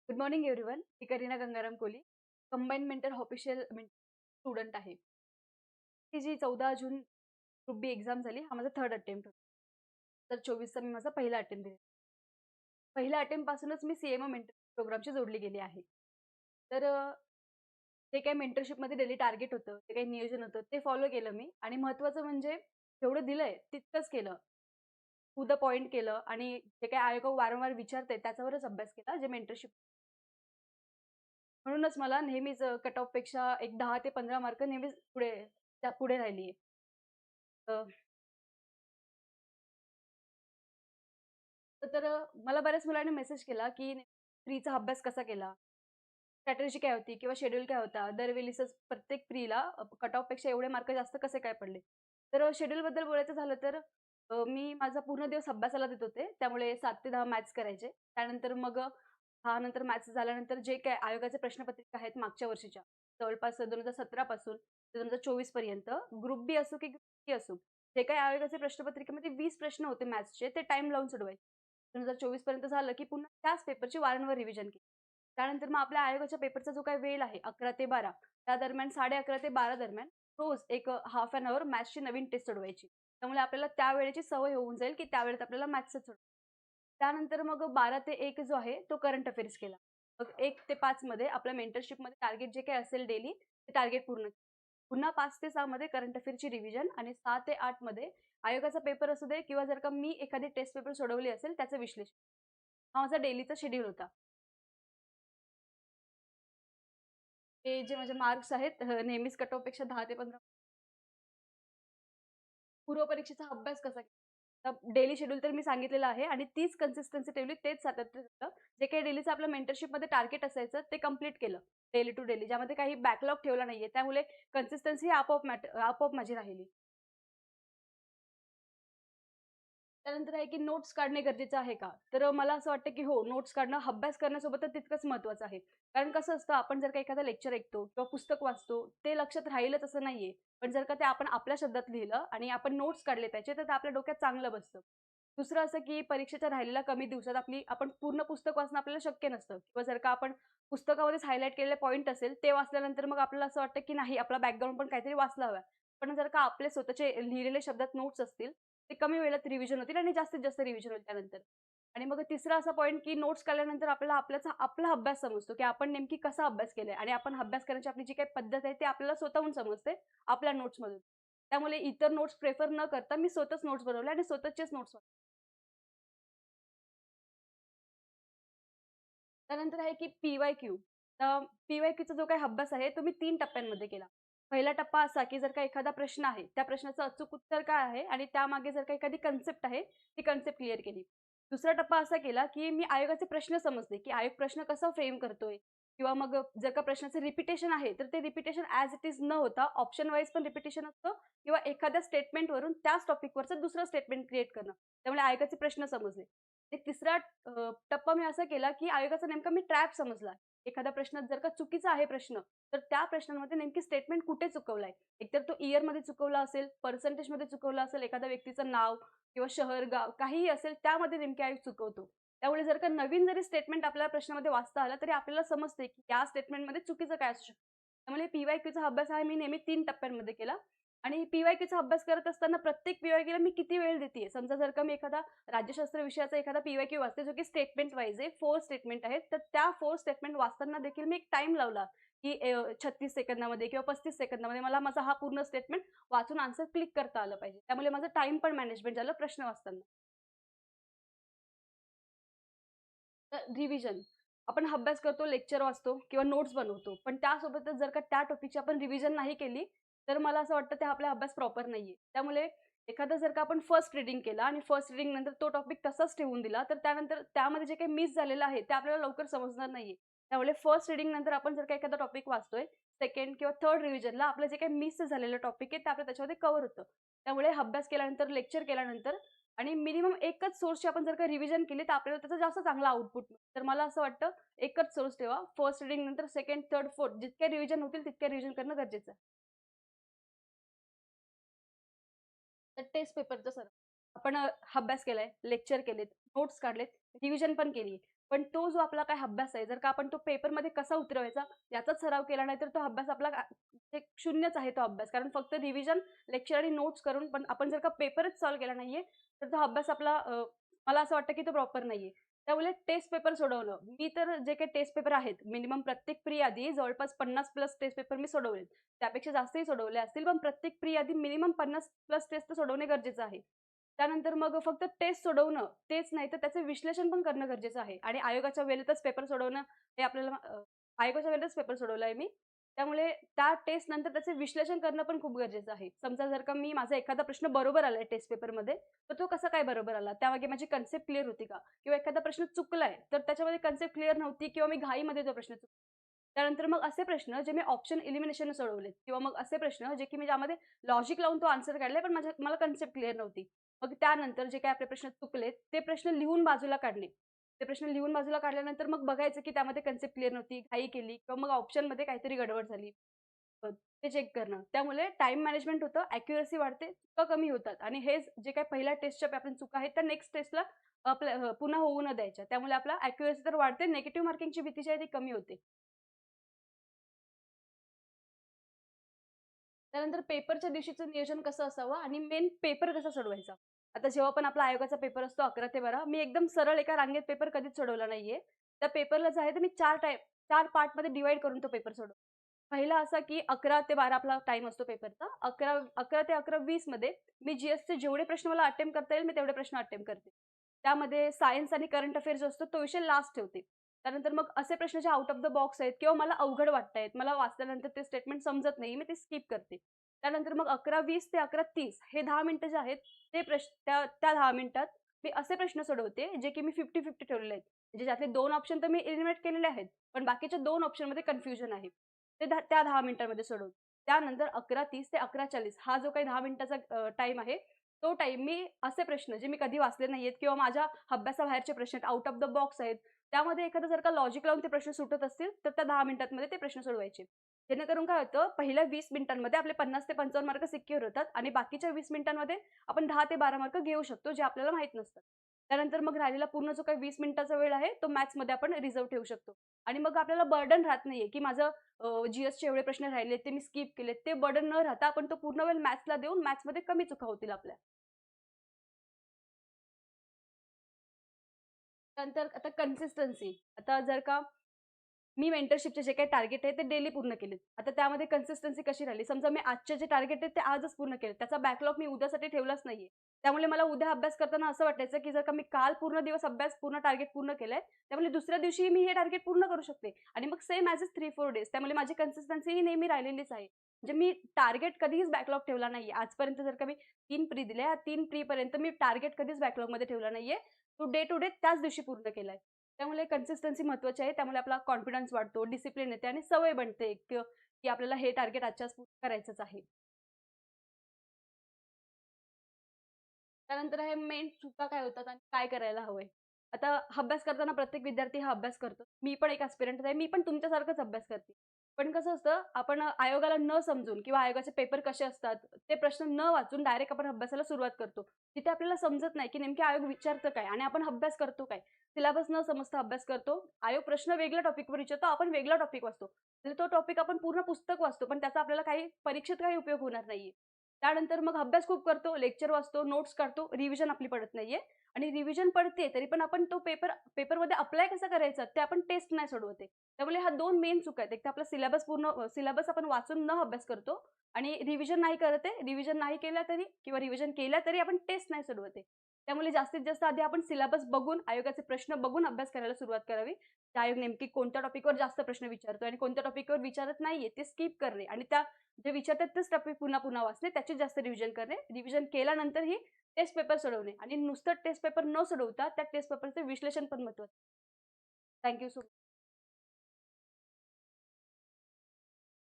Good morning everyone. मी Kareena Gangaram Koli. Combine mentor official student आहे. ती जी 14 जून ग्रुप बी एक्झाम झाली, हा माझा थर्ड अटेम्प्ट होता. तर 24चा मी माझा पहिला अटेम्प्ट दिला. पहिल्या अटेम्प्टपासूनच मी सीएमओ मेंटर प्रोग्रामशी जोडली गेली आहे. तर जे काही मेंटरशिपमध्ये डेली टार्गेट होतं, जे काही नियोजन होतं, ते फॉलो केलं मी आणि महत्त्वाचं म्हणजे जेवढं दिलंय तितकंच केलं. टू द पॉइंट केलं आणि जे काही आयोग वारंवार विचारते त्याच्यावरच अभ्यास केला, जे मेंटरशिप म्हणूनच मला नेहमीच कट ऑफपेक्षा एक 10 ते 15 मार्क नेहमीच पुढे राहिली आहे. मला बऱ्याच मुलांनी मेसेज केला, की प्रीचा अभ्यास कसा केला? स्ट्रॅटेजी काय होती किंवा शेड्यूल काय होता? दरवेळेसच प्रत्येक प्रीला कट ऑफपेक्षा एवढे मार्क जास्त कसे काय पडले? तर शेड्यूलबद्दल बोलायचं झालं तर मी माझा पूर्ण दिवस अभ्यासाला देत होते. त्यामुळे 7 ते 10 मॅथ्स करायचे. त्यानंतर मग 6 नंतर मॅथ्स झाल्यानंतर जे काही आयोगाचे प्रश्नपत्रिका आहेत मागच्या वर्षीच्या, जवळपास 2017 पासून ते 2024 पर्यंत ग्रुप बी असो की ग्रुप सी असो, जे काही आयोगाचे प्रश्नपत्रिकेमध्ये 20 प्रश्न होते मॅथ्सचे, ते टाईम लावून सोडवायचे. 2024 पर्यंत झालं की पुन्हा त्याच पेपरची वारंवार रिव्हिजन केली. त्यानंतर मग आपल्या आयोगाच्या पेपरचा जो काही वेळ आहे 11 ते 12 त्या दरम्यान 11:30 ते 12 दरम्यान रोज एक हाल्फ एन हॉवर मॅथ्सची नवीन टेस्ट सोडवायची. त्यामुळे आपल्याला त्या वेळेची सवय होऊन जाईल, की त्यावेळेत आपल्याला मॅथ्सच सोडवायचं. त्यानंतर मग 12 ते 1 जो आहे तो करंट अफेअर्स केला. मग 1 ते 5 मध्ये आपल्या मेंटरशिपमध्ये टार्गेट जे काही असेल डेली ते टार्गेट पूर्ण केलं. पुन्हा 5 ते 6 मध्ये करंट अफेअरची रिव्हिजन आणि 6 ते 8 मध्ये आयोगाचा पेपर असू दे किंवा जर का मी एखादी टेस्ट पेपर सोडवली असेल त्याचं विश्लेषण. हा माझा डेलीचा शेड्यूल होता. ते जे माझे मार्क्स आहेत नेहमीच कट ऑफपेक्षा 10 ते 15 पूर्वपरीक्षेचा अभ्यास कसा केला? डेली शेड्यूल तर मी सांगितलेलं आहे आणि तीच कन्सिस्टन्सी ठेवली, तेच सातत्य ठेवलं. जे काही डेलीचं आपलं मेंटरशिपमध्ये टार्गेट असायचं ते कंप्लीट केलं, डेली टू डेली. ज्यामध्ये काही बॅकलॉग ठेवला नाहीये. त्यामुळे कन्सिस्टन्सी ही आपोआप माझी राहिली. त्यानंतर आहे की नोट्स काढणे गरजेचं आहे का? तर मला असं वाटतं की हो, नोट्स काढणं अभ्यास करण्यासोबतच तितकंच महत्त्वाचं आहे. कारण कसं असतं, आपण जर का एखादा लेक्चर ऐकतो किंवा पुस्तक वाचतो, ते लक्षात राहीलच असं नाहीये. पण जर का ते आपण आपल्या शब्दात लिहिलं आणि आपण नोट्स काढले त्याचे, तर ते आपल्या डोक्यात चांगलं बसतं. दुसरं असं की परीक्षेच्या राहिलेल्या कमी दिवसात आपण पूर्ण पुस्तक वाचणं आपल्याला शक्य नसतं किंवा जर का आपण पुस्तकामध्येच हायलाइट केलेले पॉइंट असेल, ते वाचल्यानंतर मग आपल्याला असं वाटतं की नाही, आपला बॅकग्राऊंड पण काहीतरी वाचला हवा. पण जर का आपले स्वतःचे लिहिलेले शब्दात नोट्स असतील, ते कमी वेळात रिव्हिजन होतील आणि जास्तीत जास्त रिव्हिजन होईल त्यानंतर. आणि मग तिसरा असा पॉइंट की नोट्स काढल्यानंतर आपल्याला आपला अभ्यास समजतो, की आपण नेमकी कसा अभ्यास केलाय आणि आपण अभ्यास करण्याची आपली जी काही पद्धत आहे, ती आपल्याला स्वतःहून समजते आपल्या नोट्समधून. त्यामुळे इतर नोट्स प्रिफर न करता मी स्वतःच नोट्स बनवल्या आणि स्वतःचेच नोट्स त्यानंतर आहे की पी-वाय-क्यू. तर पी-वाय-क्यूचा जो काही अभ्यास आहे, तो मी 3 टप्प्यांमध्ये केला. पहिला टप्पा असा, की जर का एखादा प्रश्न आहे, त्या प्रश्नाचं अचूक उत्तर काय आहे आणि त्यामागे जर का एखादी कन्सेप्ट आहे, ती कन्सेप्ट क्लिअर केली. दुसरा टप्पा असा केला, की मी आयोगाचे प्रश्न समजले, की आयोग प्रश्न कसा फ्रेम करतोय किंवा मग जर का प्रश्नाचं रिपिटेशन आहे, तर ते रिपिटेशन ॲज इट इज न होता ऑप्शन वाईज पण रिपिटेशन असतं किंवा एखाद्या स्टेटमेंटवरून त्याच टॉपिकवरचं दुसरं स्टेटमेंट क्रिएट करणं. त्यामुळे आयोगाचे प्रश्न समजले. एक तिसरा टप्पा मी असा केला, की आयोगाचा नेमका मी ट्रॅप समजला. एखाद्या प्रश्नात जर का चुकीचा आहे प्रश्न, तर त्या प्रश्नांमध्ये नेमकी स्टेटमेंट कुठे चुकवलाय. एकतर तो इयरमध्ये चुकवला असेल, पर्सेंटेजमध्ये चुकवला असेल, एखाद्या व्यक्तीचं नाव किंवा शहर, गाव काहीही असेल त्यामध्ये नेमके आयोग चुकवतो. त्यामुळे जर का नवीन जरी स्टेटमेंट आपल्याला प्रश्नामध्ये वाचता आला, तरी आपल्याला समजते, की या स्टेटमेंटमध्ये चुकीचं काय असू शकतं. त्यामुळे पी-वाय-क्यूचा अभ्यास हा मी नेहमी 3 टप्प्यांमध्ये केला आणि पी-वाय-क्यूचा अभ्यास करत असताना प्रत्येक पी-वाय-क्यूला मी किती वेळ देतीये. समजा जर का मी एखादा राज्यशास्त्र विषयाचा एखादा पी-वाय-क्यू वाचते, जो की स्टेटमेंट वाईज आहे. 4 स्टेटमेंट आहेत. तर त्या 4 स्टेटमेंट वाचताना देखील मी एक टाईम लावला, की 36 सेकंदामध्ये किंवा 35 सेकंदामध्ये मला माझा हा पूर्ण स्टेटमेंट वाचून आन्सर क्लिक करता आलं पाहिजे. त्यामुळे माझं टाईम पण मॅनेजमेंट झालं प्रश्न वाचताना. तर रिव्हिजन. आपण अभ्यास करतो, लेक्चर वाचतो किंवा नोट्स बनवतो. पण त्यासोबतच जर का त्या टॉपिकची आपण रिव्हिजन नाही केली, तर मला असं वाटतं ते आपला अभ्यास प्रॉपर नाहीये. त्यामुळे एखादं जर का आपण फर्स्ट रीडिंग केला आणि फर्स्ट रीडिंग नंतर तो टॉपिक तसाच ठेवून दिला, तर त्यानंतर त्यामध्ये जे काही मिस झालेलं आहे, ते आपल्याला लवकर समजणार नाहीये. त्यामुळे फर्स्ट रीडिंग नंतर आपण जर का एखादा टॉपिक वाचतोय, सेकंड किंवा थर्ड रिव्हिजनला आपलं जे काही मिस झालेलं टॉपिक आहे, ते आपलं त्याच्यामध्ये कव्हर होतं. त्यामुळे अभ्यास केल्यानंतर, लेक्चर केल्यानंतर आणि मिनिमम एकच सोर्सची आपण जर का रिव्हिजन केली, तर आपल्याला त्याचा जास्त चांगला आउटपुट मिळेल. तर मला असं वाटतं, एकच सोर्स ठेवा. फर्स्ट रीडिंग नंतर सेकंड, थर्ड, फोर्थ जितक्या रिव्हिजन होतील तितक्या रिव्हिजन करणं गरजेचं आहे. तर टेस्ट पेपरचं सर आपण अभ्यास केलाय, लेक्चर केलेत, नोट्स काढलेत, रिव्हिजन पण केली. पण तो जो आपला काही अभ्यास आहे, जर का आपण तो पेपरमध्ये कसा उतरवायचा याचाच सराव केला नाही, तर तो अभ्यास आपला म्हणजे शून्यच आहे तो अभ्यास. कारण फक्त रिव्हिजन, लेक्चर आणि नोट्स करून पण आपण जर का पेपरच सॉल्व्ह केला नाहीये, तर तो अभ्यास आपला मला असं वाटतं की तो प्रॉपर नाहीये. त्यामुळे टेस्ट पेपर सोडवणं, मी तर जे काही टेस्ट पेपर आहेत, मिनिमम प्रत्येक प्री आधी जवळपास 50 प्लस टेस्ट पेपर मी सोडवलेत. त्यापेक्षा जास्तही सोडवले असतील, पण प्रत्येक प्री आधी मिनिमम 50 प्लस टेस्ट तर सोडवणे गरजेचं आहे. त्यानंतर मग फक्त टेस्ट सोडवणं तेच नाही, तर त्याचं विश्लेषण पण करणं गरजेचं आहे आणि आयोगाच्या वेळेतच पेपर सोडवणं हे आपल्याला आयोगाच्या वेळेतच पेपर सोडवलाय मी. त्यामुळे त्या टेस्ट नंतर त्याचे विश्लेषण करणं पण खूप गरजेचं आहे. समजा जर का मी माझा एखादा प्रश्न बरोबर आलाय टेस्ट पेपरमध्ये, तर तो कसा काय बरोबर आला? त्यामागे माझी कन्सेप्ट क्लिअर होती का? किंवा एखादा प्रश्न चुकलाय, तर त्याच्यामध्ये कन्सेप्ट क्लिअर नव्हती किंवा मी घाईमध्ये तो प्रश्न त्यानंतर मग असे प्रश्न जे मी ऑप्शन एलिमिनेशन सोडवलेत किंवा मग असे प्रश्न जे की मी ज्यामध्ये लॉजिक लावून तो आन्सर काढलाय, पण मला कन्सेप्ट क्लिअर नव्हती. मग त्यानंतर जे काही आपले प्रश्न चुकलेत, ते प्रश्न लिहून बाजूला काढणे. ते प्रश्न लिहून बाजूला काढल्यानंतर मग बघायचं की त्यामध्ये कन्सेप्ट क्लिअर नव्हती, घाई केली किंवा मग ऑप्शनमध्ये काहीतरी गडबड झाली. ते चेक करणं. त्यामुळे टाईम मॅनेजमेंट होतं, ॲक्युरसी वाढते, चुका कमी होतात आणि हेच जे काही पहिल्या टेस्टच्या आपण चुका आहेत, त्या नेक्स्ट टेस्टला आपल्या पुन्हा होऊ न द्यायच्या. त्यामुळे आपला ॲक्युरसी तर वाढते, निगेटिव्ह मार्किंगची भीती जी आहे ती कमी होते. त्यानंतर पेपरच्या दिवशीचं नियोजन कसं असावं आणि मेन पेपर कसा सोडवायचा. आता जेव्हा पण आपला आयोगाचा पेपर असतो 11 ते 12 मी एकदम सरळ एका रांगेत पेपर कधीच सोडवला नाहीये. त्या पेपरला जे आहे ते मी 4 पार्टमध्ये डिव्हाईड करून तो पेपर सोडवला. पहिला असा की 11 ते 12 आपला टाईम असतो पेपरचा. 11 ते 11:20 मध्ये मी जी-एसचे जेवढे प्रश्न मला अटेम्प्ट करता येईल मी तेवढे प्रश्न अटेम्प्ट करते. त्यामध्ये सायन्स आणि करंट अफेअर जो असतो तो विषय लास्ट ठेवते. त्यानंतर मग असे प्रश्न जे आउट ऑफ द बॉक्स आहेत किंवा मला अवघड वाटतायत, मला वाचल्यानंतर ते स्टेटमेंट समजत नाही, मी ते स्किप करते. त्यानंतर मग 11:20 ते 11:30 हे 10 मिनिटं जे आहेत, ते त्या त्या 10 मिनिटात मी असे प्रश्न सोडवते, जे की मी 50-50 ठेवलेले आहेत. म्हणजे ज्यातले 2 ऑप्शन तर मी एलिमिनेट केलेले आहेत, पण बाकीच्या 2 ऑप्शनमध्ये कन्फ्युजन आहे. ते त्या 10 मिनिटांमध्ये सोडवते. त्यानंतर 11:30 ते 11:40 हा जो काही 10 मिनिटाचा आहे, तो टाईम मी असे प्रश्न जे मी कधी वाचले नाहीयेत किंवा माझ्या अभ्यासाबाहेरचे प्रश्न आहेत, आउट ऑफ द बॉक्स आहेत, त्यामध्ये एखादा जर का लॉजिक लावून ते प्रश्न सुटत असतील, तर त्या 10 मिनिटांमध्ये ते प्रश्न सोडवायचे. जेणेकरून काय होतं, पहिल्या 20 मिनिटांमध्ये आपले 50 ते 55 मार्क सिक्युअर होतात आणि बाकीच्या 20 मिनिटांमध्ये आपण 10 ते 12 मार्क घेऊ शकतो, जे आपल्याला माहीत नसतात. त्यानंतर मग राहिलेला पूर्ण जो काही 20 मिनिटाचा वेळ आहे, तो मॅथ्समध्ये आपण रिझर्व्ह ठेवू शकतो. आणि मग आपल्याला बर्डन राहत नाहीये, की माझं जी-एसचे एवढे प्रश्न राहिलेत, ते मी स्किप केलेत. ते बर्डन न राहता आपण तो पूर्ण वेळ मॅथ्सला देऊन मॅथ्समध्ये कमी चुका होतील आपल्या. त्यानंतर आता कन्सिस्टन्सी. आता जर का मी मेंटरशिपचे जे काही टार्गेट आहे ते डेली पूर्ण केलेत. आता त्यामध्ये कन्सिस्टन्सी कशी राहिली? समजा मी आजचे जे टार्गेट आहेत ते आजच पूर्ण केले. त्याचा बॅकलॉग मी उद्यासाठी ठेवलाच नाहीये. त्यामुळे मला उद्या अभ्यास करताना असं वाटायचं, की जर का मी काल पूर्ण दिवस अभ्यास पूर्ण टार्गेट पूर्ण केलंय, त्यामुळे दुसऱ्या दिवशी मी हे टार्गेट पूर्ण करू शकते आणि मग सेम ॲज इज 3-4 डेज. त्यामुळे माझी कन्सिस्टन्सी ही नेहमी राहिलेलीच आहे. म्हणजे मी टार्गेट कधीच बॅकलॉग ठेवला नाहीये. आजपर्यंत जर का मी 3 प्री दिल्या, या 3 प्रीपर्यंत मी टार्गेट कधीच बॅकलॉगमध्ये ठेवला नाहीये. टू डे त्याच दिवशी पूर्ण केलाय. त्यामुळे कन्सिस्टन्सी महत्त्वाची आहे. त्यामुळे आपला कॉन्फिडन्स वाढतो, डिसिप्लिन येते आणि सवय बनते की आपल्याला हे टार्गेट आजच्या आज पूर्ण करायचंच आहे. त्यानंतर हे मेन चुका काय होतात आणि काय करायला हवंय. आता अभ्यास करताना प्रत्येक विद्यार्थी हा अभ्यास करतो. मी पण एक ॲस्पिरंटच आहे. मी पण तुमच्यासारखाच अभ्यास करते. पण कसं असतं, आपण आयोगाला न समजून किंवा आयोगाचे पेपर कसे असतात, ते प्रश्न न वाचून डायरेक्ट आपण अभ्यासाला सुरुवात करतो. तिथे आपल्याला समजत नाही, की नेमके आयोग विचारतं काय आणि आपण अभ्यास करतो काय? सिलेबस न समजता अभ्यास करतो. आयोग प्रश्न वेगळ्या टॉपिकवर विचारतो, आपण वेगळा टॉपिक वाचतो. म्हणजे तो टॉपिक आपण पूर्ण पुस्तक वाचतो, पण त्याचा आपल्याला काही परीक्षेत काही उपयोग होणार नाहीये. त्यानंतर मग अभ्यास खूप करतो, लेक्चर वाचतो, नोट्स काढतो, रिव्हिजन आपली पडत नाहीये आणि रिव्हिजन पडते तरी पण आपण तो पेपरमध्ये अप्लाय कसा करायचा ते आपण टेस्ट नाही सोडवत आहे. त्यामुळे ह्या 2 मेन चुका आहेत. एक तर आपला सिलेबस आपण वाचून न अभ्यास करतो आणि रिव्हिजन नाही करत आहे. रिव्हिजन नाही केला तरी किंवा रिव्हिजन केला तरी आपण टेस्ट नाही सोडवत आहे. त्यामुळे जास्तीत जास्त आधी आपण सिलेबस बघून, आयोगाचे प्रश्न बघून अभ्यास करायला सुरुवात करावी. ते आयोग नेमकी कोणत्या टॉपिकवर जास्त प्रश्न विचारतोय आणि कोणत्या टॉपिकवर विचारत नाहीये ते स्किप करणे आणि त्या जे विचारतात तेच टॉपिक पुन्हा-पुन्हा वाचणे, त्याची जास्त रिव्हिजन करणे. रिव्हिजन केल्यानंतरही टेस्ट पेपर सोडवणे आणि नुसतं टेस्ट पेपर न सोडवता त्या टेस्ट पेपरचं विश्लेषण पण महत्त्वाचं. Thank you so